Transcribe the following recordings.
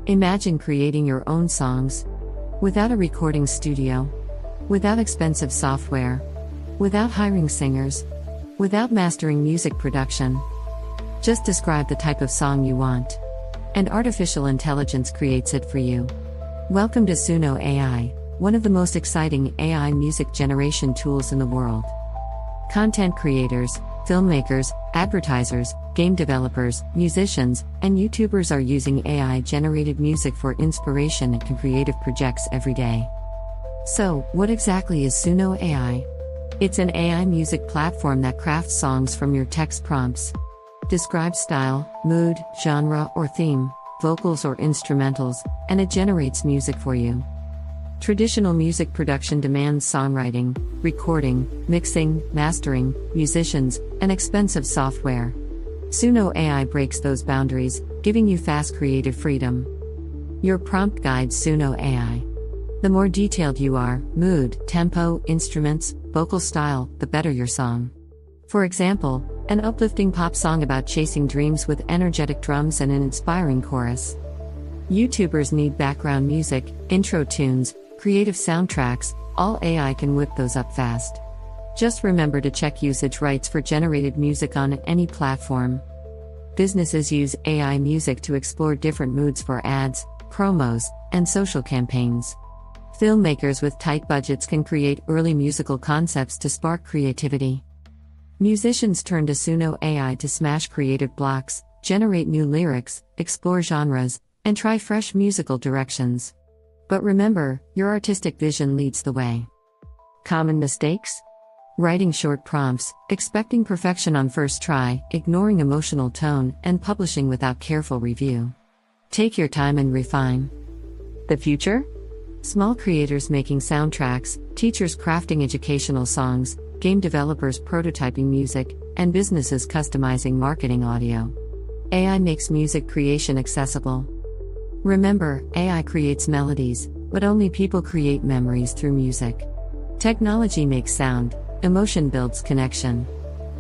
Imagine creating your own songs without a recording studio, without expensive software, without hiring singers, without mastering music production. Just describe the type of song you want, and artificial intelligence creates it for you. Welcome to Suno AI, one of the most exciting AI music generation tools in the world. Content creators, filmmakers, advertisers, game developers, musicians, and YouTubers are using AI-generated music for inspiration and creative projects every day. So, what exactly is Suno AI? It's an AI music platform that crafts songs from your text prompts. Describe style, mood, genre or theme, vocals or instrumentals, and it generates music for you. Traditional music production demands songwriting, recording, mixing, mastering, musicians, and expensive software. Suno AI breaks those boundaries, giving you fast creative freedom. Your prompt guides Suno AI. The more detailed you are, mood, tempo, instruments, vocal style, the better your song. For example, an uplifting pop song about chasing dreams with energetic drums and an inspiring chorus. YouTubers need background music, intro tunes, creative soundtracks, all AI can whip those up fast. Just remember to check usage rights for generated music on any platform. Businesses use AI music to explore different moods for ads, promos, and social campaigns. Filmmakers with tight budgets can create early musical concepts to spark creativity. Musicians turn to Suno AI to smash creative blocks, generate new lyrics, explore genres, and try fresh musical directions. But remember, your artistic vision leads the way. Common mistakes? Writing short prompts, expecting perfection on first try, ignoring emotional tone, and publishing without careful review. Take your time and refine. The future? Small creators making soundtracks, teachers crafting educational songs, game developers prototyping music, and businesses customizing marketing audio. AI makes music creation accessible. Remember, AI creates melodies, but only people create memories through music. Technology makes sound, emotion builds connection.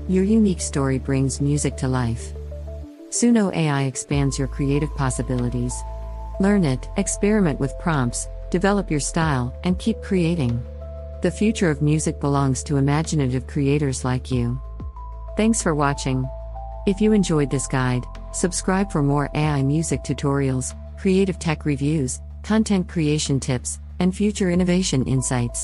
Your unique story brings music to life. Suno AI expands your creative possibilities. Learn it, experiment with prompts, develop your style, and keep creating. The future of music belongs to imaginative creators like you. Thanks for watching. If you enjoyed this guide, subscribe for more AI music tutorials, creative tech reviews, content creation tips, and future innovation insights.